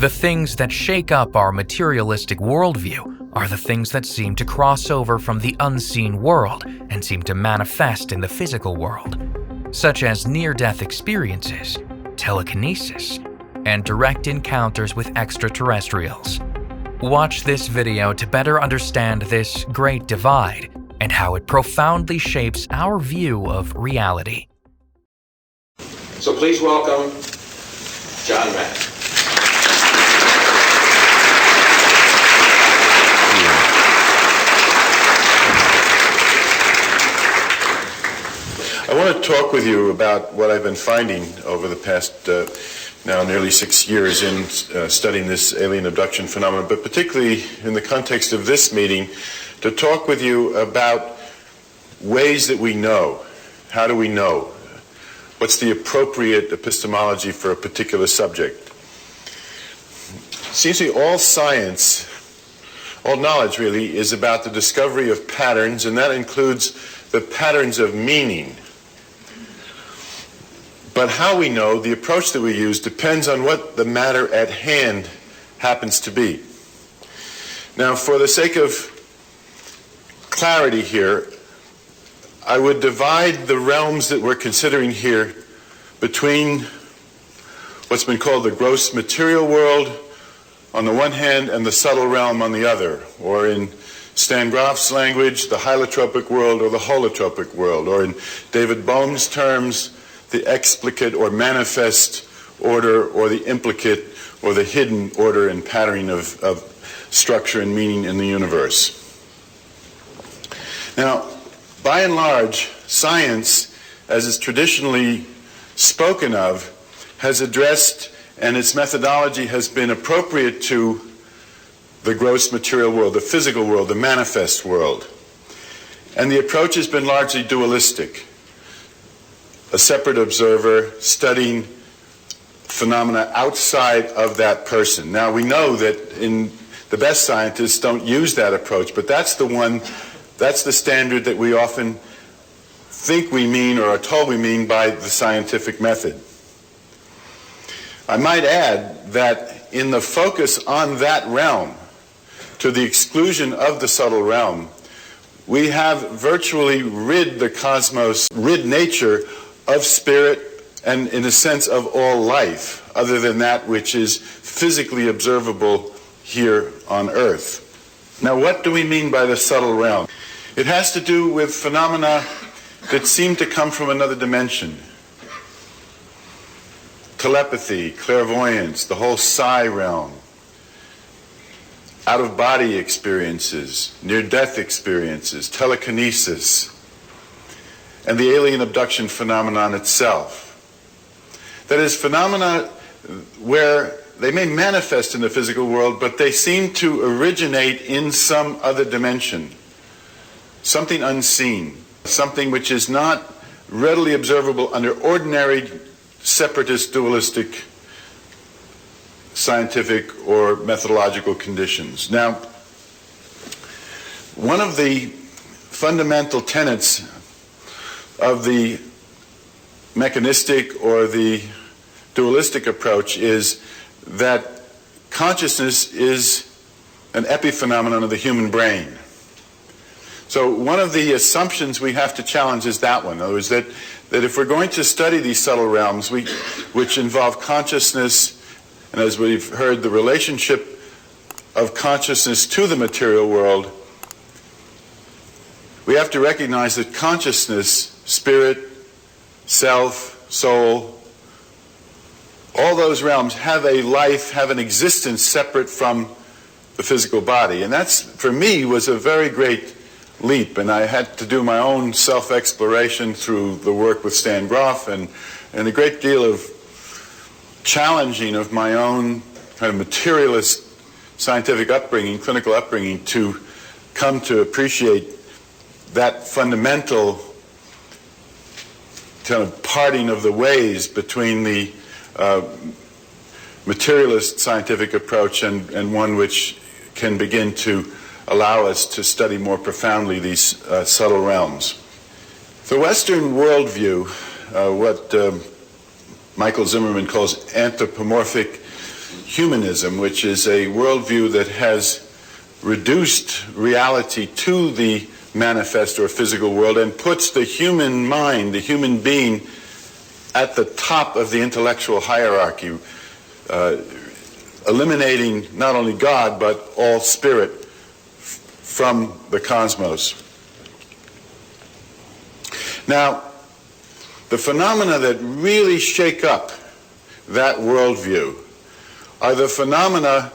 The things that shake up our materialistic worldview are the things that seem to cross over from the unseen world and seem to manifest in the physical world, such as near-death experiences, telekinesis, and direct encounters with extraterrestrials. Watch this video to better understand this great divide and how it profoundly shapes our view of reality. So please welcome John Mack. I want to talk with you about what I've been finding over the past now nearly 6 years in studying this alien abduction phenomenon, but particularly in the context of this meeting, to talk with you about ways that we know. How do we know? What's the appropriate epistemology for a particular subject? It seems to me all science, all knowledge really, is about the discovery of patterns, and that includes the patterns of meaning. But how we know, the approach that we use, depends on what the matter at hand happens to be. Now, for the sake of clarity here, I would divide the realms that we're considering here between what's been called the gross material world on the one hand and the subtle realm on the other, or in Stan Grof's language, the hylotropic world or the holotropic world, or in David Bohm's terms, the explicate or manifest order, or the implicate or the hidden order and patterning of structure and meaning in the universe. Now, by and large, science, as is traditionally spoken of, has addressed, and its methodology has been appropriate to the gross material world, the physical world, the manifest world. And the approach has been largely dualistic. A separate observer studying phenomena outside of that person. Now, we know that the best scientists don't use that approach, but that's the standard that we often think we mean or are told we mean by the scientific method. I might add that in the focus on that realm, to the exclusion of the subtle realm, we have virtually rid the cosmos, rid nature of spirit and, in a sense, of all life, other than that which is physically observable here on Earth. Now, what do we mean by the subtle realm? It has to do with phenomena that seem to come from another dimension. Telepathy, clairvoyance, the whole psi realm, out-of-body experiences, near-death experiences, telekinesis, and the alien abduction phenomenon itself. That is, phenomena where they may manifest in the physical world, but they seem to originate in some other dimension, something unseen, something which is not readily observable under ordinary separatist, dualistic, scientific or methodological conditions. Now, one of the fundamental tenets of the mechanistic or the dualistic approach is that consciousness is an epiphenomenon of the human brain. So one of the assumptions we have to challenge is that one. In other words, that if we're going to study these subtle realms, which involve consciousness, and as we've heard, the relationship of consciousness to the material world, we have to recognize that consciousness, spirit, self, soul, all those realms have a life, have an existence separate from the physical body. And that's, for me, was a very great leap. And I had to do my own self-exploration through the work with Stan Grof and a great deal of challenging of my own kind of materialist scientific upbringing, clinical upbringing, to come to appreciate that fundamental kind of parting of the ways between the materialist scientific approach and one which can begin to allow us to study more profoundly these subtle realms. The Western worldview, what Michael Zimmerman calls anthropomorphic humanism, which is a worldview that has reduced reality to the manifest or physical world and puts the human mind, the human being, at the top of the intellectual hierarchy, eliminating not only God but all spirit from the cosmos. Now, the phenomena that really shake up that worldview are the phenomena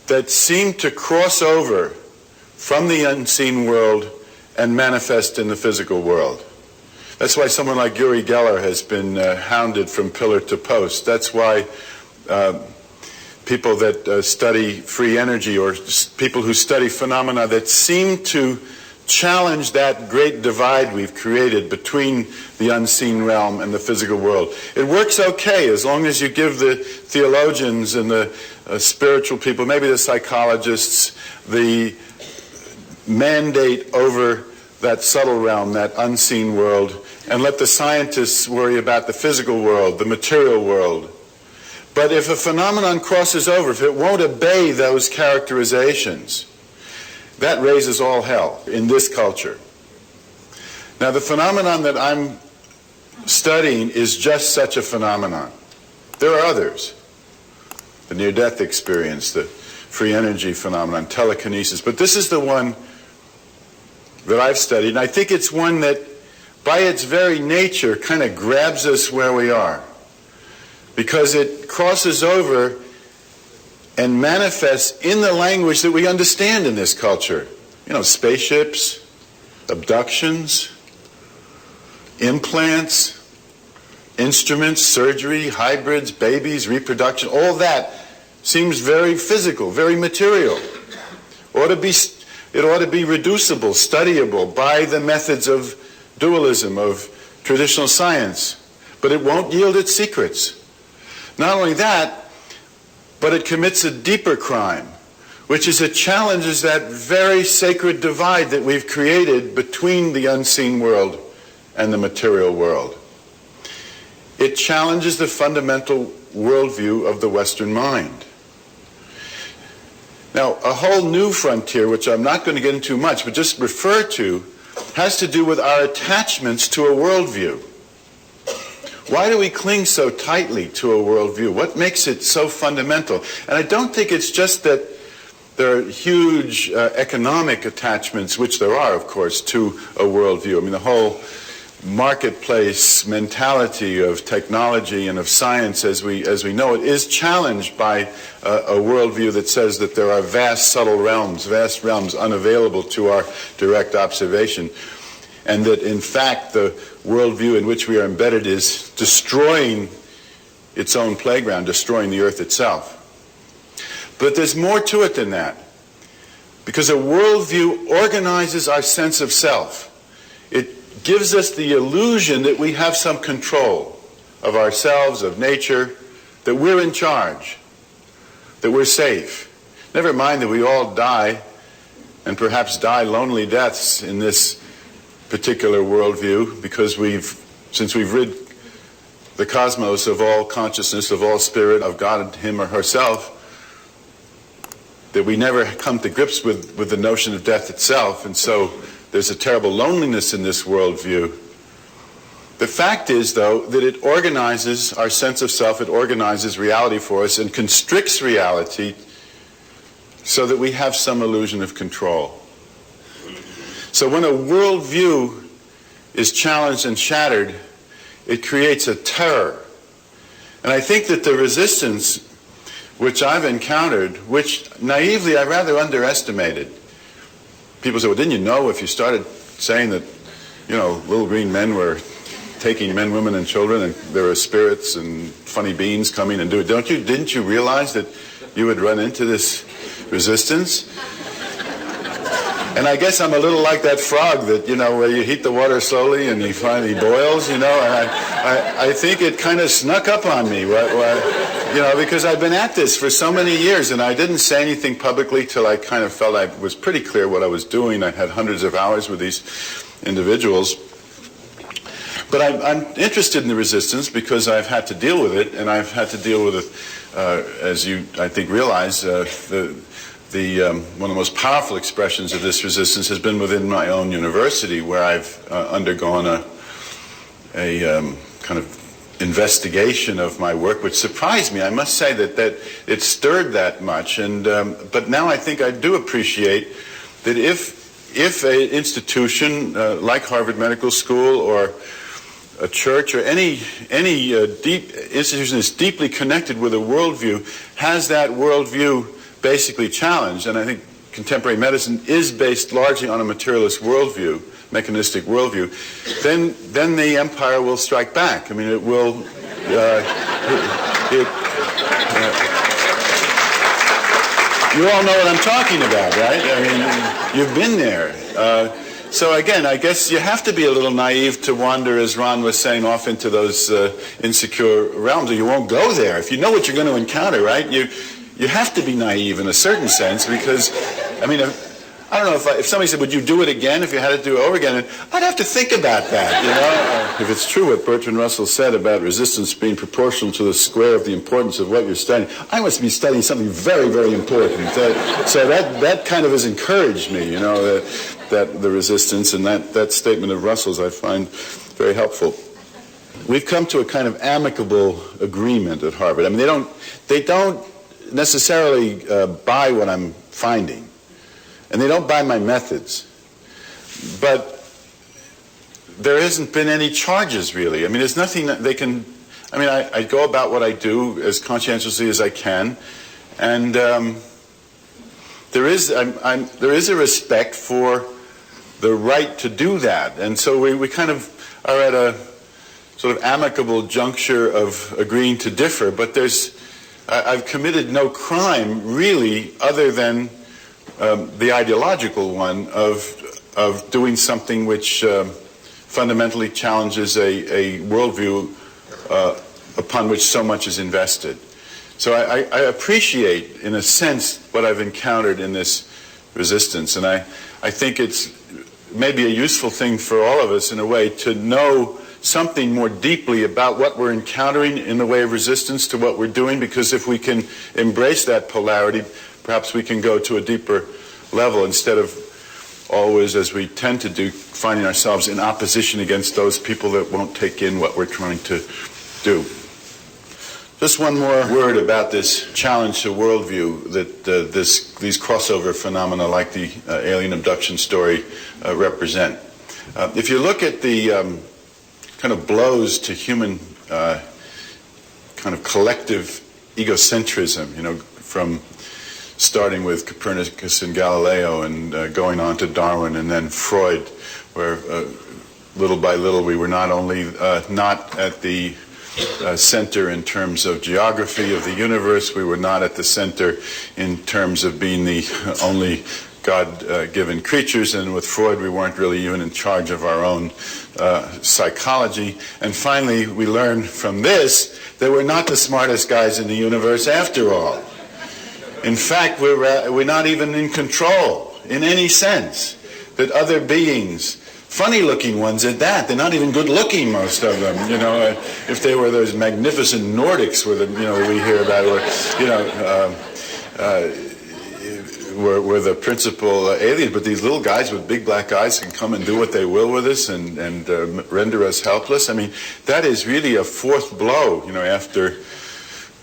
that seem to cross over from the unseen world and manifest in the physical world. That's why someone like Uri Geller has been hounded from pillar to post. That's why people that study free energy, or people who study phenomena that seem to challenge that great divide we've created between the unseen realm and the physical world. It works okay as long as you give the theologians and the spiritual people, maybe the psychologists, the mandate over that subtle realm, that unseen world, and let the scientists worry about the physical world, the material world. But if a phenomenon crosses over, if it won't obey those characterizations, that raises all hell in this culture. Now, the phenomenon that I'm studying is just such a phenomenon. There are others. The near-death experience, the free energy phenomenon, telekinesis. But this is the one that I've studied, and I think it's one that, by its very nature, kind of grabs us where we are, because it crosses over and manifests in the language that we understand in this culture. You know, spaceships, abductions, implants, instruments, surgery, hybrids, babies, reproduction, all that seems very physical, very material. It ought to be reducible, studyable by the methods of dualism, of traditional science. But it won't yield its secrets. Not only that, but it commits a deeper crime, which is it challenges that very sacred divide that we've created between the unseen world and the material world. It challenges the fundamental worldview of the Western mind. Now, a whole new frontier, which I'm not going to get into much, but just refer to, has to do with our attachments to a worldview. Why do we cling so tightly to a worldview? What makes it so fundamental? And I don't think it's just that there are huge economic attachments, which there are, of course, to a worldview. I mean, the whole marketplace mentality of technology and of science as we know it is challenged by a worldview that says that there are vast subtle realms, vast realms unavailable to our direct observation, and that in fact the worldview in which we are embedded is destroying its own playground, destroying the earth itself. But there's more to it than that, because a worldview organizes our sense of self. It gives us the illusion that we have some control of ourselves, of nature, that we're in charge, that we're safe. Never mind that we all die, and perhaps die lonely deaths in this particular worldview, because since we've rid the cosmos of all consciousness, of all spirit, of God, him or herself, that we never come to grips with the notion of death itself, and so there's a terrible loneliness in this worldview. The fact is, though, that it organizes our sense of self, it organizes reality for us, and constricts reality so that we have some illusion of control. So when a worldview is challenged and shattered, it creates a terror. And I think that the resistance which I've encountered, which naively I rather underestimated. People say, well, didn't you know if you started saying that, you know, little green men were taking men, women, and children, and there were spirits and funny beings coming and do it? Didn't you realize that you would run into this resistance? And I guess I'm a little like that frog that, you know, where you heat the water slowly and he finally boils, you know, and I think it kind of snuck up on me, you know, because I've been at this for so many years, and I didn't say anything publicly till I kind of felt I was pretty clear what I was doing. I had hundreds of hours with these individuals. But I'm interested in the resistance because I've had to deal with it, and I've had to deal with as you, I think, realize, one of the most powerful expressions of this resistance has been within my own university, where I've undergone a kind of investigation of my work, which surprised me. I must say that it stirred that much, and but now I think I do appreciate that if an institution like Harvard Medical School or a church or any deep institution that's deeply connected with a worldview has that worldview basically challenged, and I think contemporary medicine is based largely on a materialist worldview, mechanistic worldview, then the empire will strike back. I mean, it will. You all know what I'm talking about, right? I mean, you've been there. So again, I guess you have to be a little naive to wander, as Ron was saying, off into those insecure realms, or you won't go there. If you know what you're going to encounter, right? You have to be naive in a certain sense, because, I mean, I don't know if somebody said, would you do it again if you had to do it over again? And I'd have to think about that, you know? If it's true what Bertrand Russell said about resistance being proportional to the square of the importance of what you're studying, I must be studying something very, very important. So that kind of has encouraged me, you know, that the resistance, and that statement of Russell's I find very helpful. We've come to a kind of amicable agreement at Harvard. I mean, they don't necessarily buy what I'm finding, and they don't buy my methods, but there hasn't been any charges, really. I mean, there's nothing that they can. I mean, I go about what I do as conscientiously as I can, and there is a respect for the right to do that, and so we kind of are at a sort of amicable juncture of agreeing to differ, but I've committed no crime, really, other than the ideological one of doing something which fundamentally challenges a worldview upon which so much is invested. So I appreciate, in a sense, what I've encountered in this resistance, and I think it's maybe a useful thing for all of us, in a way, to know something more deeply about what we're encountering in the way of resistance to what we're doing, because if we can embrace that polarity, perhaps we can go to a deeper level instead of always, as we tend to do, finding ourselves in opposition against those people that won't take in what we're trying to do. Just one more word about this challenge to worldview that these crossover phenomena like the alien abduction story represent. If you look at the kind of blows to human kind of collective egocentrism, you know, from starting with Copernicus and Galileo and going on to Darwin and then Freud, where little by little we were not only not at the center in terms of geography of the universe, we were not at the center in terms of being the only God-given creatures, and with Freud we weren't really even in charge of our own psychology. And finally we learned from this that we're not the smartest guys in the universe after all. In fact, we're not even in control in any sense. That other beings, funny-looking ones at that, they're not even good-looking, most of them. You know, if they were those magnificent Nordics, were we hear about, were the principal aliens, but these little guys with big black eyes can come and do what they will with us and render us helpless. I mean, that is really a fourth blow, you know, after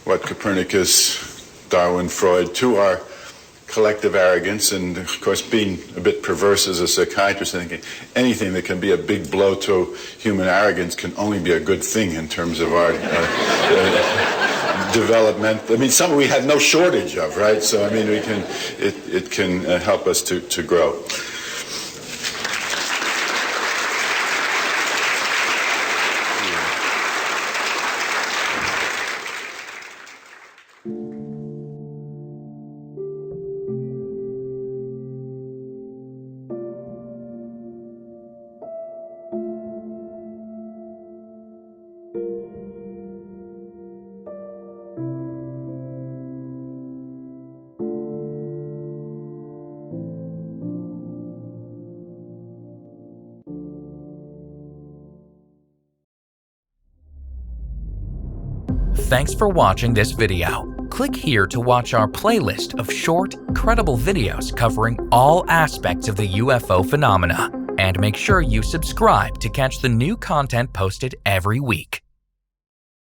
what Copernicus, Darwin, Freud, to our collective arrogance, and of course being a bit perverse as a psychiatrist, I think anything that can be a big blow to human arrogance can only be a good thing in terms of our development. I mean, some we have no shortage of, right? So I mean, it can help us to grow. Thanks for watching this video. Click here to watch our playlist of short, credible videos covering all aspects of the UFO phenomena. And make sure you subscribe to catch the new content posted every week.